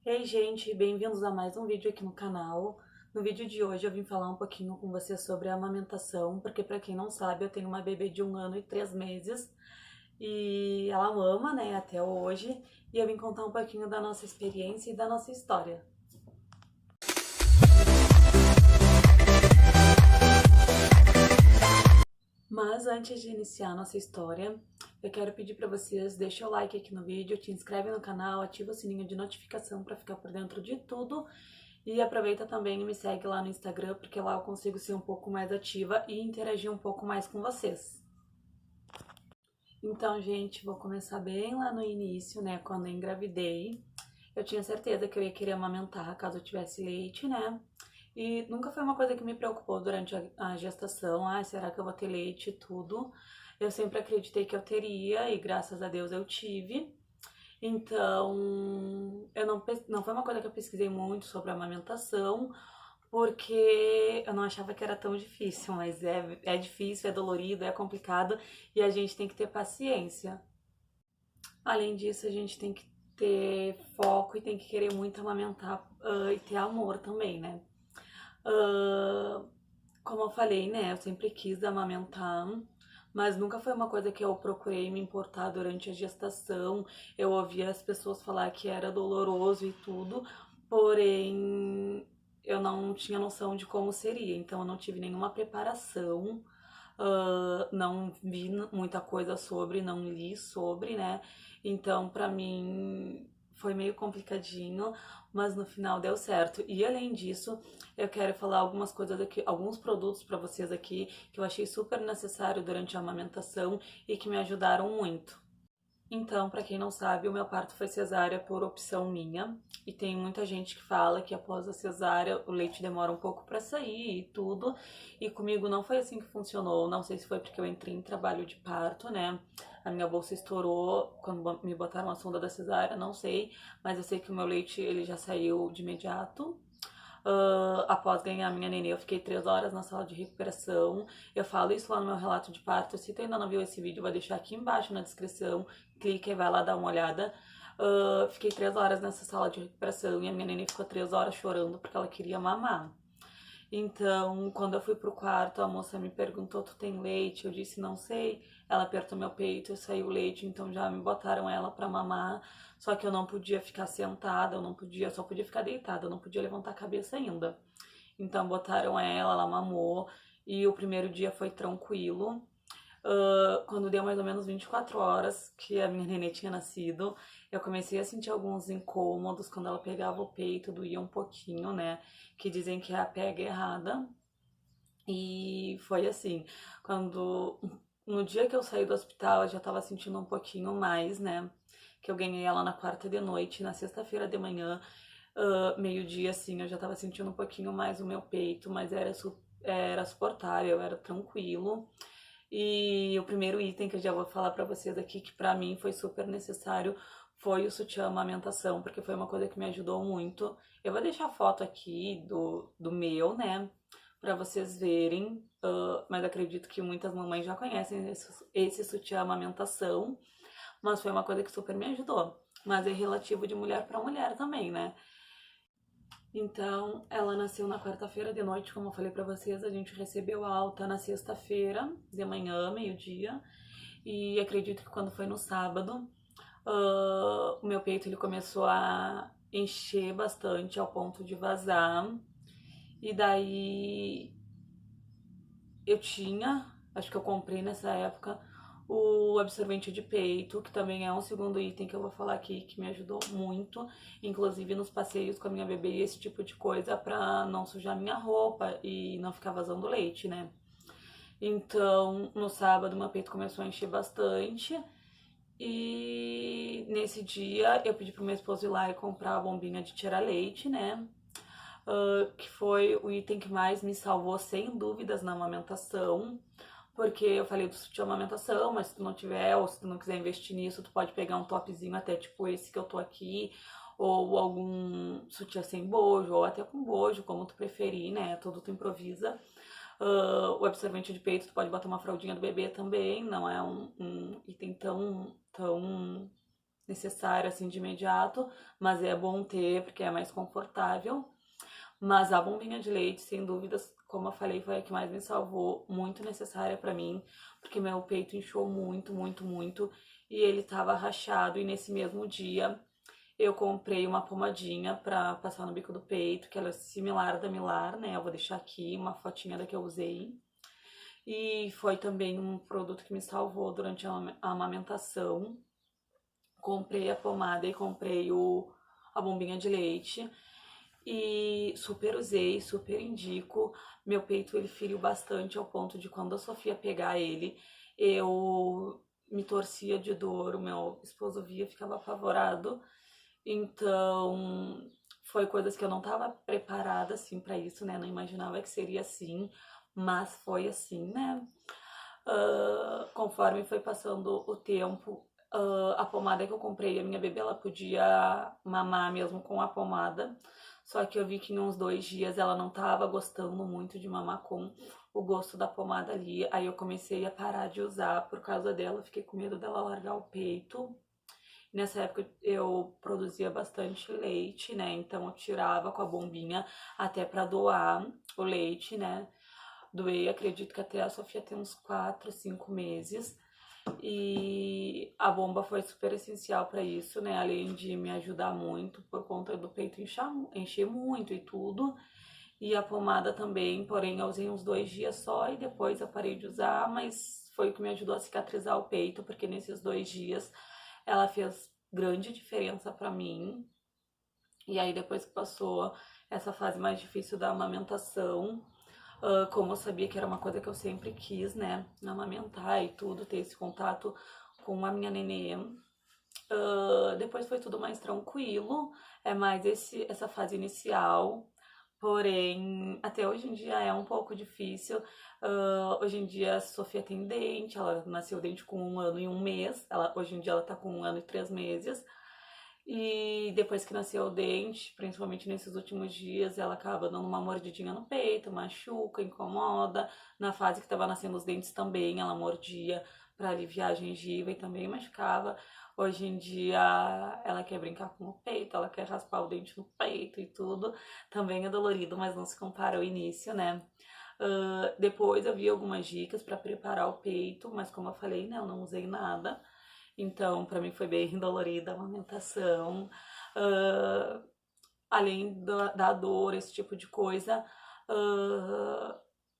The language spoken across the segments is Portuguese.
Ei, gente, bem-vindos a mais um vídeo aqui no canal. No vídeo de hoje eu vim falar um pouquinho com vocês sobre a amamentação, porque pra quem não sabe, eu tenho uma bebê de 1 ano e 3 meses e ela ama, né, até hoje, e eu vim contar um pouquinho da nossa experiência e da nossa história. Mas antes de iniciar a nossa história, eu quero pedir para vocês, deixa o like aqui no vídeo, te inscreve no canal, ativa o sininho de notificação para ficar por dentro de tudo. E aproveita também e me segue lá no Instagram, porque lá eu consigo ser um pouco mais ativa e interagir um pouco mais com vocês. Então, gente, vou começar bem lá no início, né? Quando eu engravidei, eu tinha certeza que eu ia querer amamentar caso eu tivesse leite, né? E nunca foi uma coisa que me preocupou durante a gestação. Ah, será que eu vou ter leite e tudo? Eu sempre acreditei que eu teria e graças a Deus eu tive. Então, não foi uma coisa que eu pesquisei muito sobre a amamentação, porque eu não achava que era tão difícil, mas é difícil, é dolorido, é complicado e a gente tem que ter paciência. Além disso, a gente tem que ter foco e tem que querer muito amamentar e ter amor também, né? Ah, como eu falei, né? Eu sempre quis amamentar, mas nunca foi uma coisa que eu procurei me importar durante a gestação. Eu ouvia as pessoas falar que era doloroso e tudo, porém eu não tinha noção de como seria, então eu não tive nenhuma preparação. Não vi muita coisa sobre, não li sobre, né? Então, pra mim foi meio complicadinho, mas no final deu certo. E além disso, eu quero falar algumas coisas aqui, alguns produtos pra vocês aqui que eu achei super necessário durante a amamentação e que me ajudaram muito. Então, para quem não sabe, o meu parto foi cesárea por opção minha. E tem muita gente que fala que após a cesárea o leite demora um pouco para sair e tudo. E comigo não foi assim que funcionou. Não sei se foi porque eu entrei em trabalho de parto, né? A minha bolsa estourou quando me botaram a sonda da cesárea, não sei. Mas eu sei que o meu leite ele já saiu de imediato. Após ganhar minha nenê, eu fiquei 3 horas na sala de recuperação. Eu falo isso lá no meu relato de parto. Se tu ainda não viu esse vídeo, vou deixar aqui embaixo na descrição. Clica e vai lá dar uma olhada. Fiquei 3 horas nessa sala de recuperação e a minha nenê ficou 3 horas chorando porque ela queria mamar. Então, quando eu fui pro quarto, a moça me perguntou: Tu tem leite? Eu disse: Não sei. Ela apertou meu peito e saiu o leite, então já me botaram ela pra mamar. Só que eu não podia ficar sentada, eu não podia, só podia ficar deitada, eu não podia levantar a cabeça ainda. Então, botaram ela mamou e o primeiro dia foi tranquilo. Quando deu mais ou menos 24 horas que a minha nenê tinha nascido, eu comecei a sentir alguns incômodos quando ela pegava o peito, doía um pouquinho, né? Que dizem que é a pega errada. E foi assim, quando no dia que eu saí do hospital, eu já tava sentindo um pouquinho mais, né? Que eu ganhei ela na quarta de noite, na sexta-feira de manhã, meio-dia, assim, eu já tava sentindo um pouquinho mais o meu peito, mas era suportável, era tranquilo. E o primeiro item que eu já vou falar pra vocês aqui, que pra mim foi super necessário, foi o sutiã amamentação, porque foi uma coisa que me ajudou muito. Eu vou deixar a foto aqui do meu, né, pra vocês verem, mas acredito que muitas mamães já conhecem esse sutiã amamentação, mas foi uma coisa que super me ajudou. Mas é relativo de mulher pra mulher também, né? Então, ela nasceu na quarta-feira de noite, como eu falei pra vocês, a gente recebeu a alta na sexta-feira, de manhã, meio-dia, e acredito que quando foi no sábado, o meu peito ele começou a encher bastante ao ponto de vazar, e daí eu tinha, acho que eu comprei nessa época, o absorvente de peito, que também é um segundo item que eu vou falar aqui, que me ajudou muito, inclusive nos passeios com a minha bebê, esse tipo de coisa, pra não sujar minha roupa e não ficar vazando leite, né? Então, no sábado, meu peito começou a encher bastante. E nesse dia, eu pedi pro meu esposo ir lá e comprar a bombinha de tirar leite, né? Que foi o item que mais me salvou, sem dúvidas, na amamentação. Porque eu falei do sutiã amamentação, mas se tu não tiver, ou se tu não quiser investir nisso, tu pode pegar um topzinho até tipo esse que eu tô aqui, ou algum sutiã sem bojo, ou até com bojo, como tu preferir, né? Tudo tu improvisa. O absorvente de peito, tu pode botar uma fraldinha do bebê também, não é um item tão necessário assim de imediato, mas é bom ter porque é mais confortável. Mas a bombinha de leite, sem dúvidas, como eu falei, foi a que mais me salvou, muito necessária pra mim, porque meu peito inchou muito, muito, muito, e ele tava rachado, e nesse mesmo dia eu comprei uma pomadinha pra passar no bico do peito, que ela é similar da Milar, né? Eu vou deixar aqui uma fotinha da que eu usei. E foi também um produto que me salvou durante a amamentação. Comprei a pomada e comprei a bombinha de leite. E super usei, super indico. Meu peito ele feriu bastante ao ponto de quando a Sofia pegar ele, eu me torcia de dor, o meu esposo via, ficava apavorado. Então, foi coisas que eu não estava preparada assim para isso, né? Não imaginava que seria assim, mas foi assim, né? Conforme foi passando o tempo, a pomada que eu comprei, a minha bebê, ela podia mamar mesmo com a pomada. Só que eu vi que em uns 2 dias ela não tava gostando muito de mamar com o gosto da pomada ali. Aí eu comecei a parar de usar por causa dela. Fiquei com medo dela largar o peito. Nessa época eu produzia bastante leite, né? Então eu tirava com a bombinha até para doar o leite, né? Doei, acredito que até a Sofia tem uns 4, 5 meses. E a bomba foi super essencial para isso, né? Além de me ajudar muito por conta do peito encher muito e tudo. E a pomada também, porém eu usei uns 2 dias só e depois eu parei de usar, mas foi o que me ajudou a cicatrizar o peito, porque nesses 2 dias ela fez grande diferença para mim. E aí depois que passou essa fase mais difícil da amamentação, como eu sabia que era uma coisa que eu sempre quis, né, amamentar e tudo, ter esse contato com a minha nenê, depois foi tudo mais tranquilo, é mais essa fase inicial, porém, até hoje em dia é um pouco difícil. Hoje em dia a Sofia tem dente, ela nasceu dente com 1 ano e 1 mês, hoje em dia ela tá com 1 ano e 3 meses. E depois que nasceu o dente, principalmente nesses últimos dias, ela acaba dando uma mordidinha no peito, machuca, incomoda. Na fase que estava nascendo os dentes também, ela mordia para aliviar a gengiva e também machucava. Hoje em dia ela quer brincar com o peito, ela quer raspar o dente no peito e tudo. Também é dolorido, mas não se compara ao início, né? Depois eu vi algumas dicas para preparar o peito, mas como eu falei, né, eu não usei nada. Então, para mim foi bem dolorida a amamentação. Uh, Além da dor, esse tipo de coisa,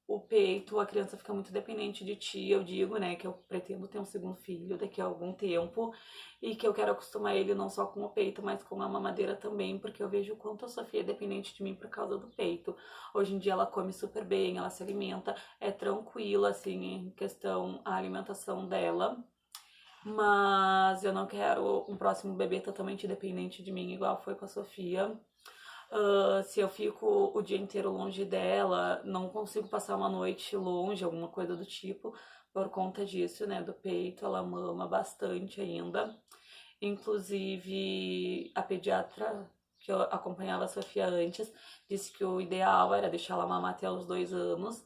o peito, a criança fica muito dependente de ti. Eu digo, né, que eu pretendo ter um segundo filho daqui a algum tempo e que eu quero acostumar ele não só com o peito, mas com a mamadeira também, porque eu vejo o quanto a Sofia é dependente de mim por causa do peito. Hoje em dia ela come super bem, ela se alimenta, é tranquila, assim, em questão a alimentação dela. Mas eu não quero um próximo bebê totalmente dependente de mim, igual foi com a Sofia. Se eu fico o dia inteiro longe dela, não consigo passar uma noite longe, alguma coisa do tipo, por conta disso, né? Do peito, ela mama bastante ainda. Inclusive, a pediatra que eu acompanhava a Sofia antes disse que o ideal era deixar ela mamar até os 2 anos.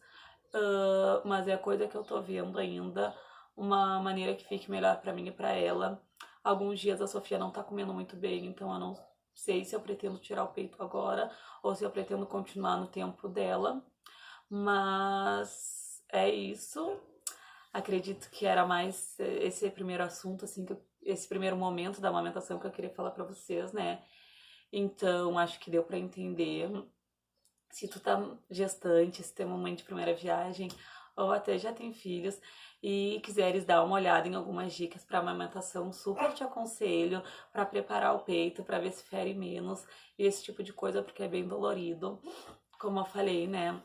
Mas é a coisa que eu tô vendo ainda, uma maneira que fique melhor pra mim e pra ela. Alguns dias a Sofia não tá comendo muito bem, então eu não sei se eu pretendo tirar o peito agora ou se eu pretendo continuar no tempo dela. Mas é isso. Acredito que era mais esse primeiro assunto, assim, esse primeiro momento da amamentação que eu queria falar pra vocês, né? Então, acho que deu pra entender. Se tu tá gestante, se tem mamãe de primeira viagem, ou até já tem filhos, e quiseres dar uma olhada em algumas dicas para amamentação, super te aconselho para preparar o peito, para ver se fere menos, e esse tipo de coisa, porque é bem dolorido. Como eu falei, né?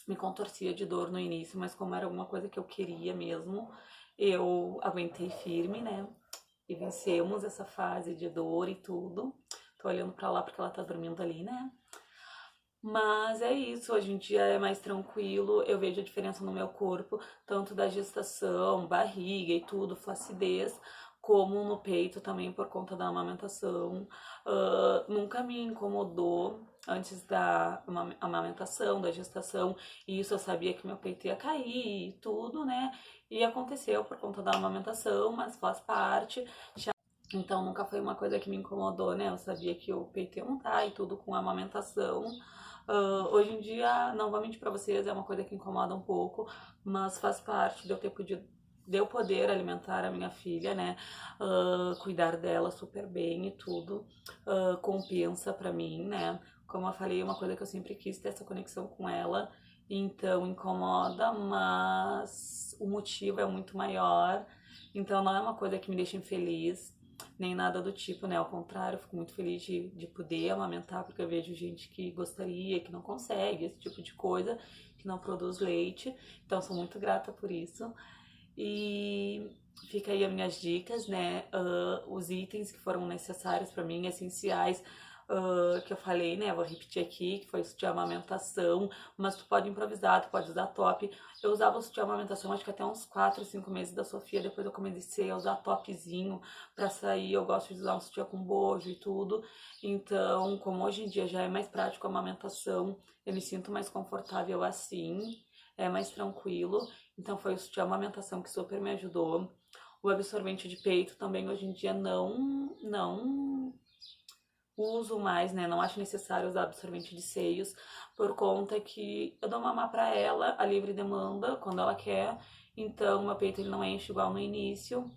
Me contorcia de dor no início, mas como era alguma coisa que eu queria mesmo, eu aguentei firme, né? E vencemos essa fase de dor e tudo. Tô olhando pra lá porque ela tá dormindo ali, né? Mas é isso, hoje em dia é mais tranquilo, eu vejo a diferença no meu corpo, tanto da gestação, barriga e tudo, flacidez, como no peito também por conta da amamentação. Nunca me incomodou antes da amamentação, da gestação, e isso eu sabia que meu peito ia cair e tudo, né? E aconteceu por conta da amamentação, mas faz parte. Então nunca foi uma coisa que me incomodou, né? Eu sabia que o peito ia mudar e tudo com a amamentação. Hoje em dia, não vou mentir pra vocês, é uma coisa que incomoda um pouco, mas faz parte de eu ter podido, de eu poder alimentar a minha filha, né? Cuidar dela super bem e tudo. Compensa pra mim, né? Como eu falei, é uma coisa que eu sempre quis ter essa conexão com ela. Então incomoda, mas o motivo é muito maior. Então não é uma coisa que me deixa infeliz nem nada do tipo, né? Ao contrário, eu fico muito feliz de poder amamentar, porque eu vejo gente que gostaria, que não consegue, esse tipo de coisa, que não produz leite. Então, sou muito grata por isso. E fica aí as minhas dicas, né? Os itens que foram necessários para mim, essenciais, que eu falei, né? Vou repetir aqui, que foi o sutiã amamentação, mas tu pode improvisar, tu pode usar top. Eu usava o sutiã amamentação acho que até uns 4, 5 meses da Sofia, depois eu comecei a usar topzinho pra sair, eu gosto de usar um sutiã com bojo e tudo. Então, como hoje em dia já é mais prático a amamentação, eu me sinto mais confortável assim, é mais tranquilo. Então foi o sutiã amamentação que super me ajudou. O absorvente de peito também hoje em dia não uso mais, né? Não acho necessário usar absorvente de seios, por conta que eu dou mamar pra ela a livre demanda, quando ela quer. Então, meu peito ele não enche igual no início.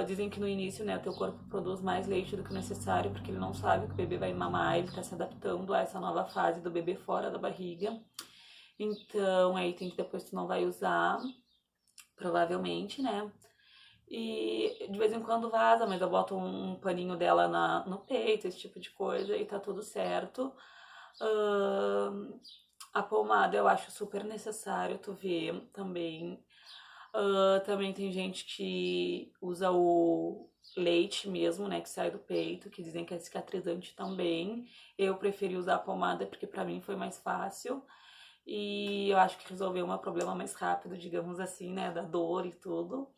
Dizem que no início, né, o teu corpo produz mais leite do que o necessário, porque ele não sabe que o bebê vai mamar, ele tá se adaptando a essa nova fase do bebê fora da barriga. Então, aí tem que depois tu não vai usar, provavelmente, né? E de vez em quando vaza, mas eu boto um paninho dela no peito, esse tipo de coisa, e tá tudo certo. A pomada eu acho super necessário tu ver também. Também tem gente que usa o leite mesmo, né, que sai do peito, que dizem que é cicatrizante também. Eu preferi usar a pomada porque pra mim foi mais fácil. E eu acho que resolveu o meu problema mais rápido, digamos assim, né, da dor e tudo.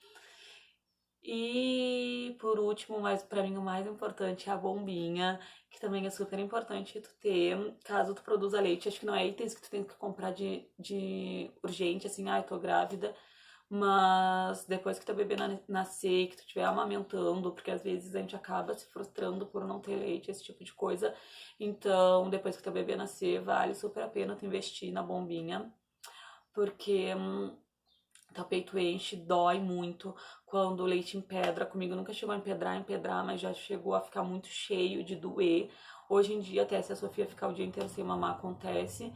E por último, mas para mim o mais importante é a bombinha, que também é super importante tu ter, caso tu produza leite. Acho que não é itens que tu tem que comprar de urgente, assim, ai, tô grávida. Mas depois que teu bebê nascer, que tu estiver amamentando, porque às vezes a gente acaba se frustrando por não ter leite, esse tipo de coisa. Então, depois que teu bebê nascer, vale super a pena tu investir na bombinha, porque teu peito enche, dói muito quando o leite empedra. Comigo nunca chegou a empedrar, mas já chegou a ficar muito cheio de doer. Hoje em dia, até se a Sofia ficar o dia inteiro sem mamar, acontece.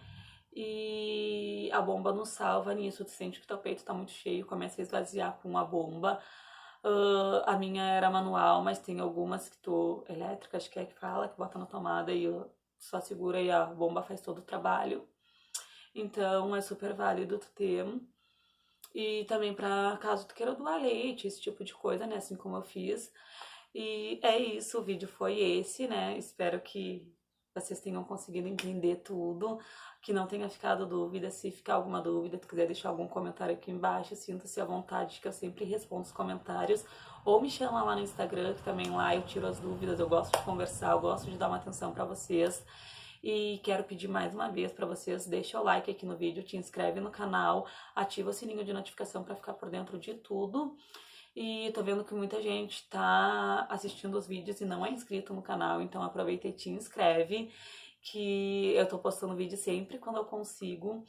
E a bomba nos salva nisso. Tu sente que teu peito tá muito cheio, começa a esvaziar com a bomba. A minha era manual, mas tem algumas que tu elétrica, acho que é que fala, que bota na tomada e só segura e a bomba faz todo o trabalho. Então é super válido tu ter. E também para caso tu queira doar leite, esse tipo de coisa, né? Assim como eu fiz. E é isso, o vídeo foi esse, né? Espero que vocês tenham conseguido entender tudo, que não tenha ficado dúvida. Se ficar alguma dúvida, tu quiser deixar algum comentário aqui embaixo, sinta-se à vontade, que eu sempre respondo os comentários. Ou me chama lá no Instagram, que também lá eu tiro as dúvidas, eu gosto de conversar, eu gosto de dar uma atenção para vocês. E quero pedir mais uma vez para vocês, deixa o like aqui no vídeo, te inscreve no canal, ativa o sininho de notificação para ficar por dentro de tudo. E tô vendo que muita gente tá assistindo os vídeos e não é inscrito no canal, então aproveita e te inscreve, que eu tô postando vídeo sempre quando eu consigo.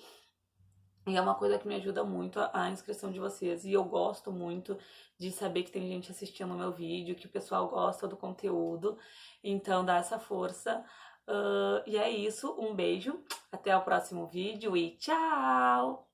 E é uma coisa que me ajuda muito a inscrição de vocês. E eu gosto muito de saber que tem gente assistindo o meu vídeo, que o pessoal gosta do conteúdo. Então dá essa força. E é isso, um beijo, até o próximo vídeo e tchau!